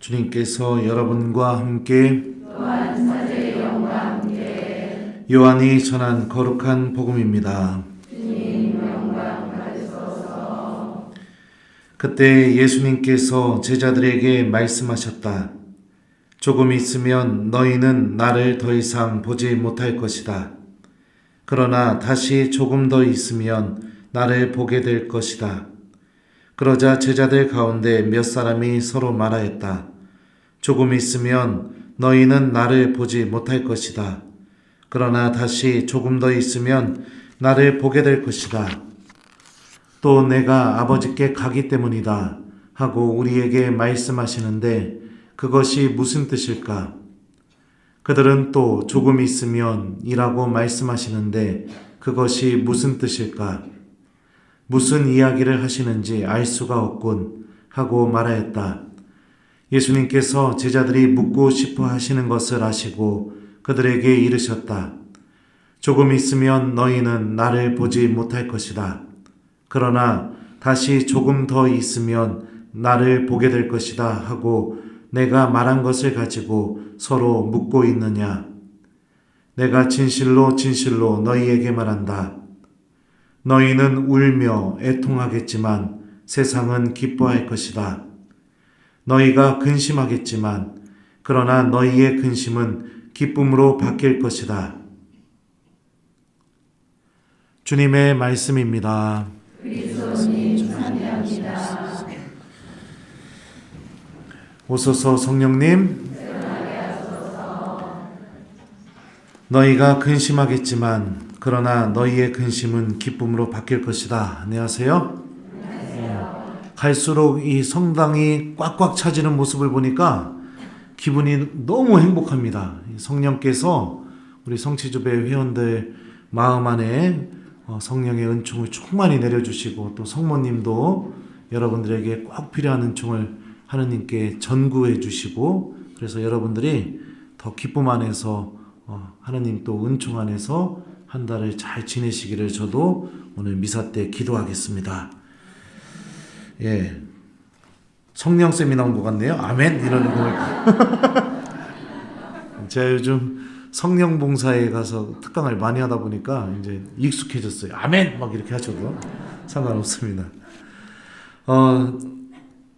주님께서 여러분과 함께 또한 사제의 영과 함께 요한이 전한 거룩한 복음입니다. 주님 영광 받으소서. 그때 예수님께서 제자들에게 말씀하셨다. 조금 있으면 너희는 나를 더 이상 보지 못할 것이다. 그러나 다시 조금 더 있으면 나를 보게 될 것이다. 그러자 제자들 가운데 몇 사람이 서로 말하였다. 조금 있으면 너희는 나를 보지 못할 것이다. 그러나 다시 조금 더 있으면 나를 보게 될 것이다. 또 내가 아버지께 가기 때문이다 하고 우리에게 말씀하시는데 그것이 무슨 뜻일까? 그들은 또 조금 있으면 이라고 말씀하시는데 그것이 무슨 뜻일까? 무슨 이야기를 하시는지 알 수가 없군 하고 말하였다. 예수님께서 제자들이 묻고 싶어 하시는 것을 아시고 그들에게 이르셨다. 조금 있으면 너희는 나를 보지 못할 것이다. 그러나 다시 조금 더 있으면 나를 보게 될 것이다 하고 내가 말한 것을 가지고 서로 묻고 있느냐? 내가 진실로 진실로 너희에게 말한다. 너희는 울며 애통하겠지만 세상은 기뻐할 것이다. 너희가 근심하겠지만 그러나 너희의 근심은 기쁨으로 바뀔 것이다. 주님의 말씀입니다. 그리스도님 찬양합니다. 오소서 성령님, 너희가 근심하겠지만 그러나 너희의 근심은 기쁨으로 바뀔 것이다. 안녕하세요. 갈수록 이 성당이 꽉꽉 차지는 모습을 보니까 기분이 너무 행복합니다. 성령께서 우리 성취주배 회원들 마음 안에 성령의 은총을 충만히 내려주시고 또 성모님도 여러분들에게 꼭 필요한 은총을 하느님께 전구해 주시고 그래서 여러분들이 더 기쁨 안에서 하느님 또 은총 안에서 한 달을 잘 지내시기를 저도 오늘 미사 때 기도하겠습니다. 예, 성령쌤이 나온 것 같네요. 아멘 이러는 거 보니까 제가 요즘 성령봉사에 가서 특강을 많이 하다 보니까 이제 익숙해졌어요. 아멘 막 이렇게 하셔도 상관없습니다.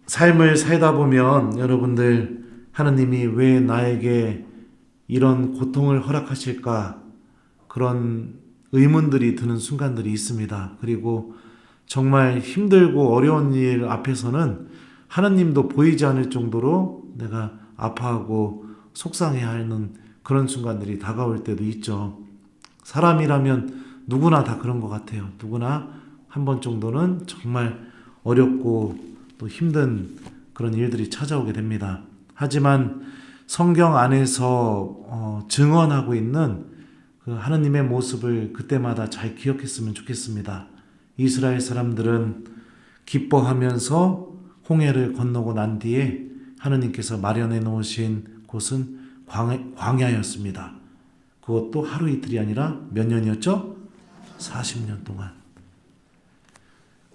삶을 살다 보면 여러분들 하느님이 왜 나에게 이런 고통을 허락하실까 그런 의문들이 드는 순간들이 있습니다. 그리고 정말 힘들고 어려운 일 앞에서는 하나님도 보이지 않을 정도로 내가 아파하고 속상해하는 그런 순간들이 다가올 때도 있죠. 사람이라면 누구나 다 그런 것 같아요. 누구나 한 번 정도는 정말 어렵고 또 힘든 그런 일들이 찾아오게 됩니다. 하지만 성경 안에서 증언하고 있는 그 하나님의 모습을 그때마다 잘 기억했으면 좋겠습니다. 이스라엘 사람들은 기뻐하면서 홍해를 건너고 난 뒤에 하느님께서 마련해 놓으신 곳은 광야였습니다. 그것도 하루 이틀이 아니라 몇 년이었죠? 40년 동안.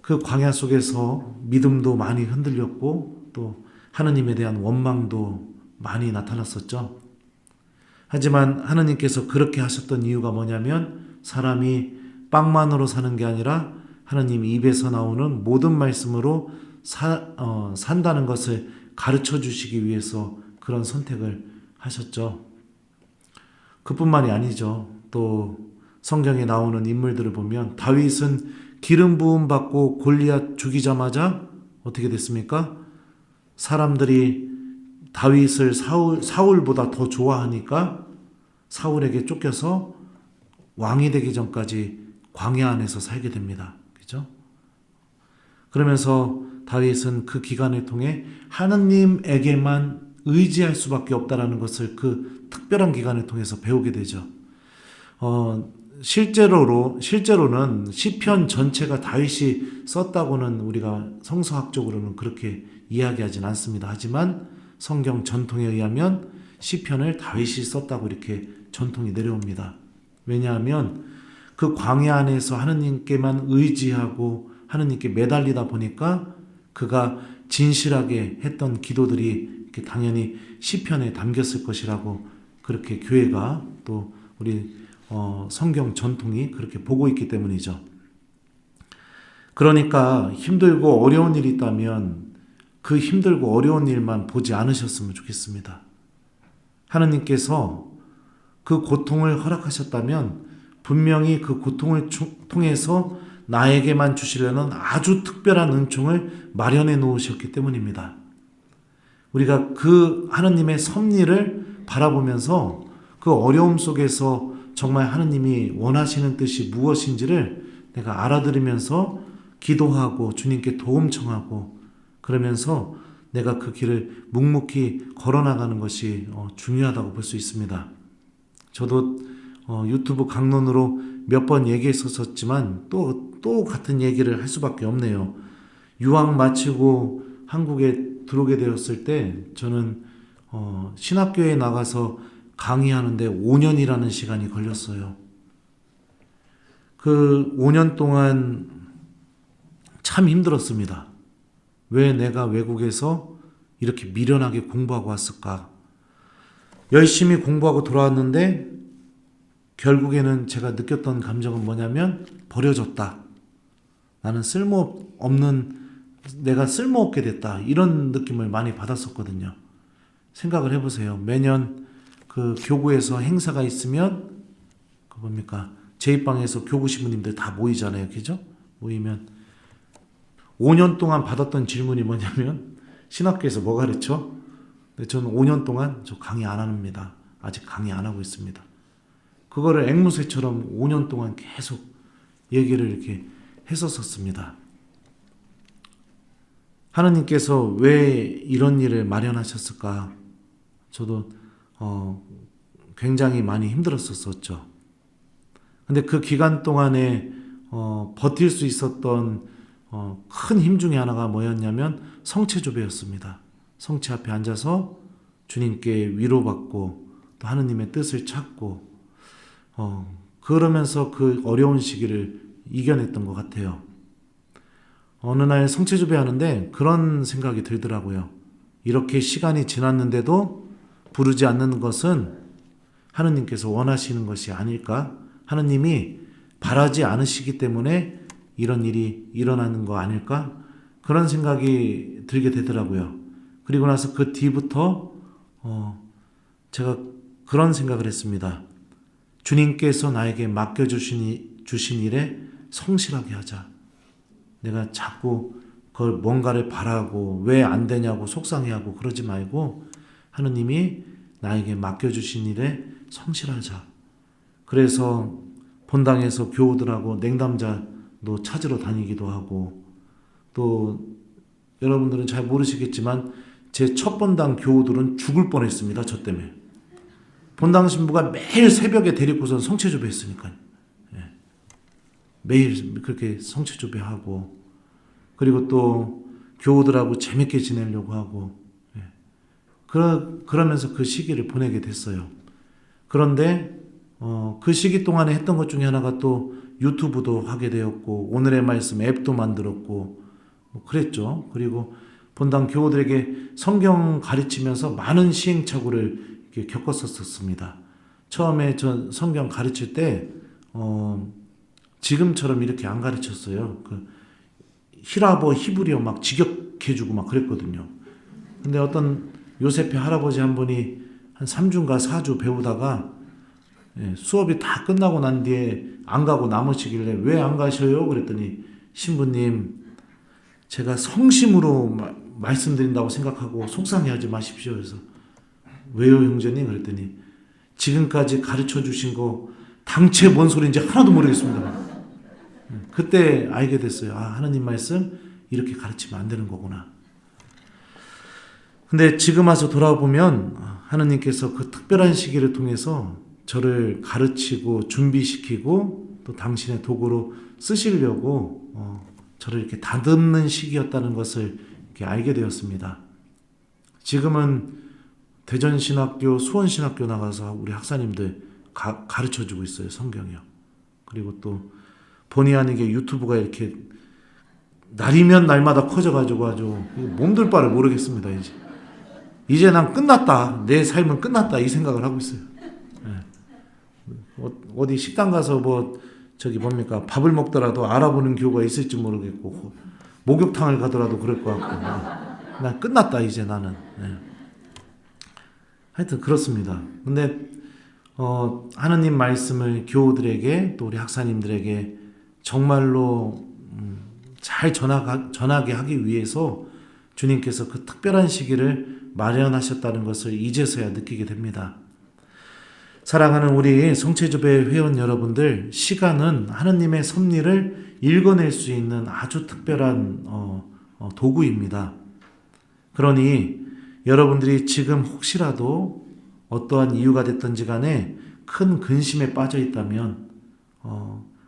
그 광야 속에서 믿음도 많이 흔들렸고 또 하느님에 대한 원망도 많이 나타났었죠. 하지만 하느님께서 그렇게 하셨던 이유가 뭐냐면 사람이 빵만으로 사는 게 아니라 하느님 입에서 나오는 모든 말씀으로 산다는 것을 가르쳐 주시기 위해서 그런 선택을 하셨죠. 그뿐만이 아니죠. 또 성경에 나오는 인물들을 보면 다윗은 기름 부음 받고 골리앗 죽이자마자 어떻게 됐습니까? 사람들이 다윗을 사울보다 더 좋아하니까 사울에게 쫓겨서 왕이 되기 전까지 광야 안에서 살게 됩니다. 그죠? 그러면서 다윗은 그 기간을 통해 하느님에게만 의지할 수밖에 없다라는 것을 그 특별한 기간을 통해서 배우게 되죠. 실제로는 시편 전체가 다윗이 썼다고는 우리가 성서학적으로는 그렇게 이야기하진 않습니다. 하지만 성경 전통에 의하면 시편을 다윗이 썼다고 이렇게 전통이 내려옵니다. 왜냐하면 그 광야 안에서 하느님께만 의지하고 하느님께 매달리다 보니까 그가 진실하게 했던 기도들이 이렇게 당연히 시편에 담겼을 것이라고 그렇게 교회가 또 우리 성경 전통이 그렇게 보고 있기 때문이죠. 그러니까 힘들고 어려운 일이 있다면 그 힘들고 어려운 일만 보지 않으셨으면 좋겠습니다. 하느님께서 그 고통을 허락하셨다면 분명히 그 고통을 통해서 나에게만 주시려는 아주 특별한 은총을 마련해 놓으셨기 때문입니다. 우리가 그 하느님의 섭리를 바라보면서 그 어려움 속에서 정말 하느님이 원하시는 뜻이 무엇인지를 내가 알아들으면서 기도하고 주님께 도움 청하고 그러면서 내가 그 길을 묵묵히 걸어나가는 것이 중요하다고 볼 수 있습니다. 저도 유튜브 강론으로 몇 번 얘기했었지만 또 같은 얘기를 할 수밖에 없네요. 유학 마치고 한국에 들어오게 되었을 때 저는 신학교에 나가서 강의하는데 5년이라는 시간이 걸렸어요. 그 5년 동안 참 힘들었습니다. 왜 내가 외국에서 이렇게 미련하게 공부하고 왔을까? 열심히 공부하고 돌아왔는데 결국에는 제가 느꼈던 감정은 뭐냐면 버려졌다. 나는 내가 쓸모없게 됐다. 이런 느낌을 많이 받았었거든요. 생각을 해보세요. 매년 그 교구에서 행사가 있으면 제2방에서 교구 신부님들 다 모이잖아요. 그죠? 모이면 5년 동안 받았던 질문이 뭐냐면 신학교에서 뭐 가르쳐? 근데 저는 5년 동안 저 강의 안 합니다. 아직 강의 안 하고 있습니다. 그거를 앵무새처럼 5년 동안 계속 얘기를 이렇게 했었습니다. 하느님께서 왜 이런 일을 마련하셨을까? 저도 굉장히 많이 힘들었었죠. 근데 그 기간 동안에 버틸 수 있었던 큰 힘 중에 하나가 뭐였냐면 성체조배였습니다. 성체 앞에 앉아서 주님께 위로받고 또 하느님의 뜻을 찾고 그러면서 그 어려운 시기를 이겨냈던 것 같아요. 어느 날 성체조배 하는데 그런 생각이 들더라고요. 이렇게 시간이 지났는데도 부르지 않는 것은 하느님께서 원하시는 것이 아닐까? 하느님이 바라지 않으시기 때문에 이런 일이 일어나는 거 아닐까? 그런 생각이 들게 되더라고요. 그리고 나서 그 뒤부터 제가 그런 생각을 했습니다. 주님께서 나에게 맡겨주신 일에 성실하게 하자. 내가 자꾸 그걸 뭔가를 바라고 왜 안 되냐고 속상해하고 그러지 말고 하느님이 나에게 맡겨주신 일에 성실하자. 그래서 본당에서 교우들하고 냉담자도 찾으러 다니기도 하고 또 여러분들은 잘 모르시겠지만 제 첫 본당 교우들은 죽을 뻔했습니다. 저 때문에. 본당 신부가 매일 새벽에 데리고서 성체조배 했으니까요. 매일 그렇게 성체조배하고 그리고 또 교우들하고 재밌게 지내려고 하고 그러면서 그 시기를 보내게 됐어요. 그런데 그 시기 동안에 했던 것 중에 하나가 또 유튜브도 하게 되었고 오늘의 말씀 앱도 만들었고 그랬죠. 그리고 본당 교우들에게 성경 가르치면서 많은 시행착오를 이렇게 겪었었습니다. 처음에 전 성경 가르칠 때 지금처럼 이렇게 안 가르쳤어요. 그 히라보 히브리어 막 직역해주고 막 그랬거든요. 근데 어떤 요셉의 할아버지 한 분이 한 3주인가 4주 배우다가 수업이 다 끝나고 난 뒤에 안 가고 남으시길래 왜 안 가셔요? 그랬더니 신부님 제가 성심으로 말씀드린다고 생각하고 속상해하지 마십시오. 그래서 왜요 형제님? 그랬더니 지금까지 가르쳐 주신 거 당체 뭔 소리인지 하나도 모르겠습니다. 그때 알게 됐어요. 하느님 말씀 이렇게 가르치면 안 되는 거구나. 근데 지금 와서 돌아보면 하느님께서 그 특별한 시기를 통해서 저를 가르치고 준비시키고 또 당신의 도구로 쓰시려고 저를 이렇게 다듬는 시기였다는 것을 이렇게 알게 되었습니다. 지금은 대전신학교, 수원신학교 나가서 우리 학사님들 가르쳐주고 있어요. 성경이요. 그리고 또 본의 아니게 유튜브가 이렇게 날이면 날마다 커져가지고 아주 몸둘 바를 모르겠습니다. 이제 난 끝났다. 내 삶은 끝났다. 이 생각을 하고 있어요. 어디 식당 가서 뭡니까? 밥을 먹더라도 알아보는 교우가 있을지 모르겠고, 목욕탕을 가더라도 그럴 것 같고, 난 끝났다, 이제 나는. 하여튼 그렇습니다. 근데, 하느님 말씀을 교우들에게, 또 우리 학사님들에게 정말로, 잘 전하게 하기 위해서 주님께서 그 특별한 시기를 마련하셨다는 것을 이제서야 느끼게 됩니다. 사랑하는 우리 성체조배 회원 여러분들, 시간은 하느님의 섭리를 읽어낼 수 있는 아주 특별한 도구입니다. 그러니 여러분들이 지금 혹시라도 어떠한 이유가 됐든지 간에 큰 근심에 빠져 있다면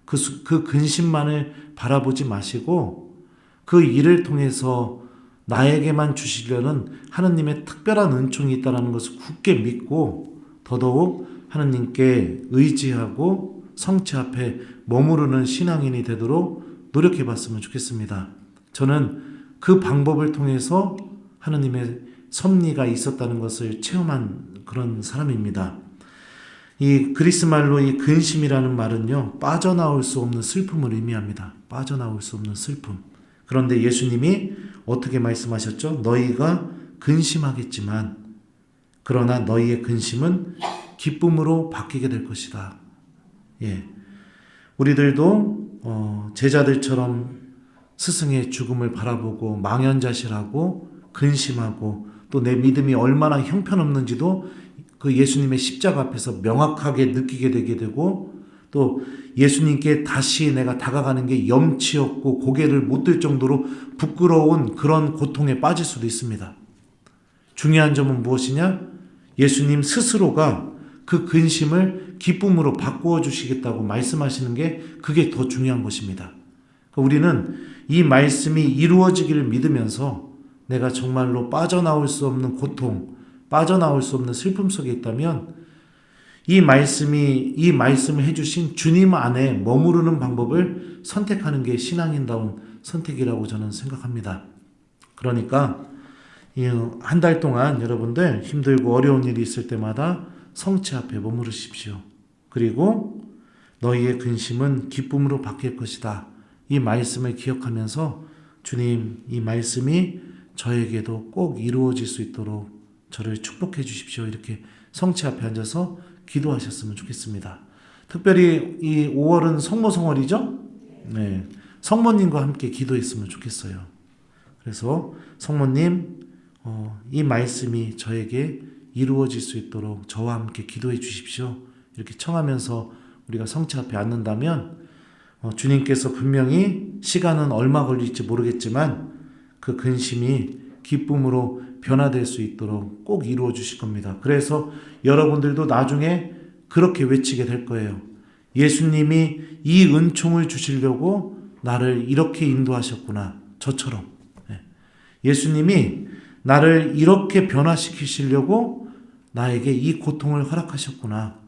그 근심만을 바라보지 마시고 그 일을 통해서 나에게만 주시려는 하느님의 특별한 은총이 있다는 것을 굳게 믿고 더더욱 하느님께 의지하고 성체 앞에 머무르는 신앙인이 되도록 노력해 봤으면 좋겠습니다. 저는 그 방법을 통해서 하느님의 섭리가 있었다는 것을 체험한 그런 사람입니다. 이 그리스 말로 이 근심이라는 말은요, 빠져나올 수 없는 슬픔을 의미합니다. 빠져나올 수 없는 슬픔. 그런데 예수님이 어떻게 말씀하셨죠? 너희가 근심하겠지만 그러나 너희의 근심은 기쁨으로 바뀌게 될 것이다. 우리들도 제자들처럼 스승의 죽음을 바라보고 망연자실하고 근심하고 또 내 믿음이 얼마나 형편없는지도 그 예수님의 십자가 앞에서 명확하게 느끼게 되게 되고 또 예수님께 다시 내가 다가가는 게 염치 없고 고개를 못 들 정도로 부끄러운 그런 고통에 빠질 수도 있습니다. 중요한 점은 무엇이냐? 예수님 스스로가 그 근심을 기쁨으로 바꾸어 주시겠다고 말씀하시는 게 그게 더 중요한 것입니다. 우리는 이 말씀이 이루어지기를 믿으면서 내가 정말로 빠져나올 수 없는 고통, 빠져나올 수 없는 슬픔 속에 있다면 이 말씀을 해주신 주님 안에 머무르는 방법을 선택하는 게 신앙인다운 선택이라고 저는 생각합니다. 그러니까 한 달 동안 여러분들 힘들고 어려운 일이 있을 때마다 성체 앞에 머무르십시오. 그리고 너희의 근심은 기쁨으로 바뀔 것이다. 이 말씀을 기억하면서 주님, 이 말씀이 저에게도 꼭 이루어질 수 있도록 저를 축복해 주십시오. 이렇게 성체 앞에 앉아서 기도하셨으면 좋겠습니다. 특별히 이 5월은 성모성월이죠? 네. 성모님과 함께 기도했으면 좋겠어요. 그래서 성모님, 이 말씀이 저에게 이루어질 수 있도록 저와 함께 기도해 주십시오. 이렇게 청하면서 우리가 성체 앞에 앉는다면 주님께서 분명히 시간은 얼마 걸릴지 모르겠지만 그 근심이 기쁨으로 변화될 수 있도록 꼭 이루어 주실 겁니다. 그래서 여러분들도 나중에 그렇게 외치게 될 거예요. 예수님이 이 은총을 주시려고 나를 이렇게 인도하셨구나. 저처럼. 예수님이 나를 이렇게 변화시키시려고 나에게 이 고통을 허락하셨구나.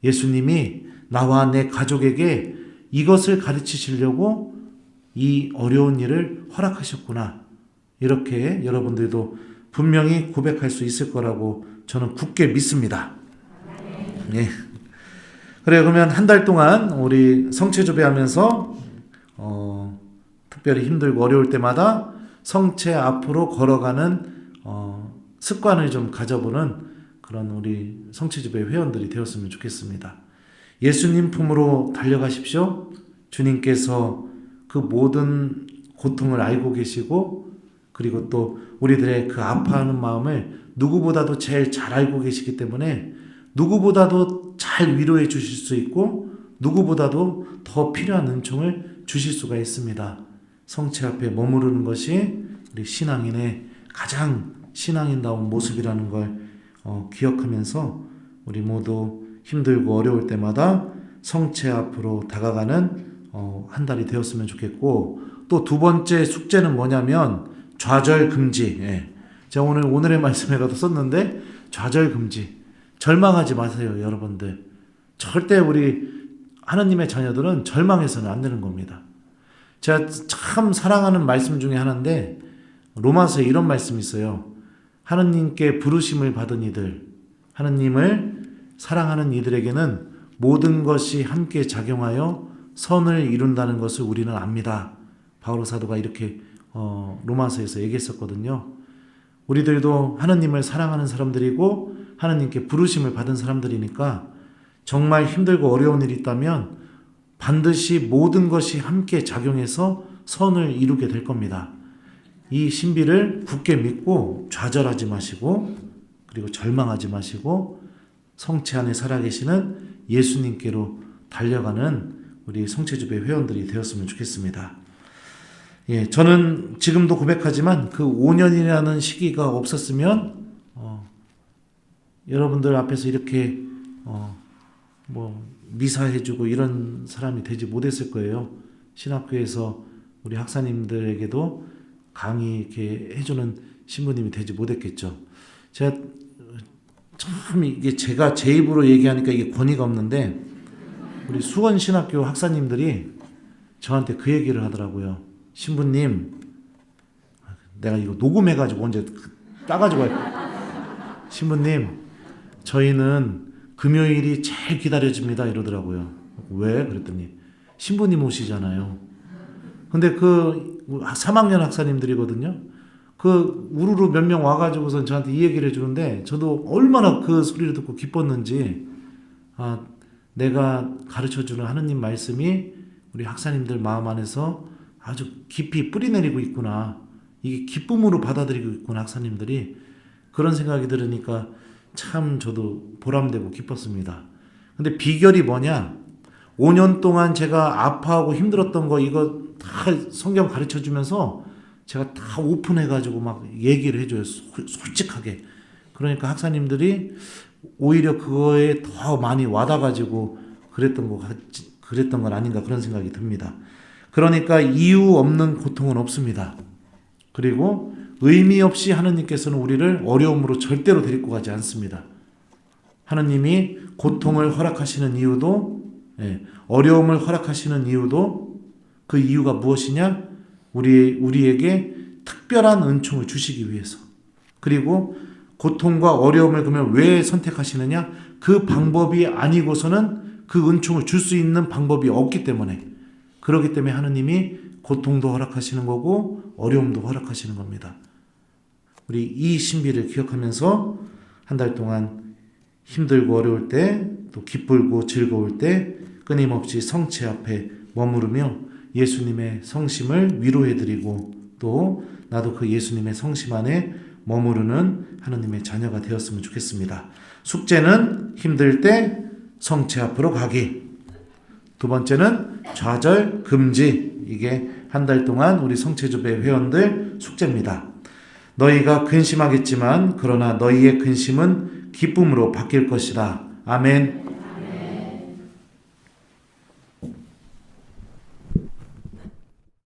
예수님이 나와 내 가족에게 이것을 가르치시려고 이 어려운 일을 허락하셨구나. 이렇게 여러분들도 분명히 고백할 수 있을 거라고 저는 굳게 믿습니다. 네. 그래, 그러면 한 달 동안 우리 성체조배하면서 특별히 힘들고 어려울 때마다 성체 앞으로 걸어가는 습관을 좀 가져보는 그런 우리 성체조배 회원들이 되었으면 좋겠습니다. 예수님 품으로 달려가십시오. 주님께서 그 모든 고통을 알고 계시고 그리고 또 우리들의 그 아파하는 마음을 누구보다도 제일 잘 알고 계시기 때문에 누구보다도 잘 위로해 주실 수 있고 누구보다도 더 필요한 은총을 주실 수가 있습니다. 성체 앞에 머무르는 것이 우리 신앙인의 가장 신앙인다운 모습이라는 걸 기억하면서 우리 모두 힘들고 어려울 때마다 성체 앞으로 다가가는 한 달이 되었으면 좋겠고 또 두 번째 숙제는 뭐냐면 좌절 금지. 제가 오늘의 말씀에라도 썼는데 좌절 금지. 절망하지 마세요, 여러분들. 절대 우리 하나님의 자녀들은 절망해서는 안 되는 겁니다. 제가 참 사랑하는 말씀 중에 하나인데 로마서에 이런 말씀이 있어요. 하느님께 부르심을 받은 이들, 하느님을 사랑하는 이들에게는 모든 것이 함께 작용하여 선을 이룬다는 것을 우리는 압니다. 바오로 사도가 이렇게 로마서에서 얘기했었거든요. 우리들도 하느님을 사랑하는 사람들이고 하느님께 부르심을 받은 사람들이니까 정말 힘들고 어려운 일이 있다면 반드시 모든 것이 함께 작용해서 선을 이루게 될 겁니다. 이 신비를 굳게 믿고 좌절하지 마시고 그리고 절망하지 마시고 성체 안에 살아계시는 예수님께로 달려가는 우리 성체주배 회원들이 되었으면 좋겠습니다. 예, 저는 지금도 고백하지만 그 5년이라는 시기가 없었으면 여러분들 앞에서 이렇게 미사해주고 이런 사람이 되지 못했을 거예요. 신학교에서 우리 학사님들에게도 강의 이렇게 해주는 신부님이 되지 못했겠죠. 제가 참 이게 제가 제 입으로 얘기하니까 이게 권위가 없는데 우리 수원신학교 학사님들이 저한테 그 얘기를 하더라고요. 신부님, 내가 이거 녹음해가지고 언제 따가지고 신부님, 저희는 금요일이 제일 기다려집니다 이러더라고요. 왜? 그랬더니 신부님 오시잖아요. 근데 그 3학년 학사님들이거든요. 그 우르르 몇 명 와가지고선 저한테 이 얘기를 해주는데 저도 얼마나 그 소리를 듣고 기뻤는지, 내가 가르쳐주는 하느님 말씀이 우리 학사님들 마음 안에서 아주 깊이 뿌리내리고 있구나, 이게 기쁨으로 받아들이고 있구나 학사님들이, 그런 생각이 들으니까 참 저도 보람되고 기뻤습니다. 근데 비결이 뭐냐, 5년 동안 제가 아파하고 힘들었던 거 이거 다 성경 가르쳐주면서 제가 다 오픈해가지고 막 얘기를 해줘요. 솔직하게. 그러니까 학사님들이 오히려 그거에 더 많이 와닿아가지고 그랬던 건 아닌가 그런 생각이 듭니다. 그러니까 이유 없는 고통은 없습니다. 그리고 의미 없이 하느님께서는 우리를 어려움으로 절대로 데리고 가지 않습니다. 하느님이 고통을 허락하시는 이유도, 어려움을 허락하시는 이유도, 그 이유가 무엇이냐? 우리에게 특별한 은총을 주시기 위해서. 그리고 고통과 어려움을 그러면 왜 선택하시느냐? 그 방법이 아니고서는 그 은총을 줄 수 있는 방법이 없기 때문에, 그렇기 때문에 하느님이 고통도 허락하시는 거고 어려움도 허락하시는 겁니다. 우리 이 신비를 기억하면서 한 달 동안 힘들고 어려울 때, 또 기쁘고 즐거울 때 끊임없이 성체 앞에 머무르며 예수님의 성심을 위로해드리고 또 나도 그 예수님의 성심 안에 머무르는 하느님의 자녀가 되었으면 좋겠습니다. 숙제는 힘들 때 성체 앞으로 가기. 두 번째는 좌절 금지. 이게 한 달 동안 우리 성체주배 회원들 숙제입니다. 너희가 근심하겠지만 그러나 너희의 근심은 기쁨으로 바뀔 것이다. 아멘.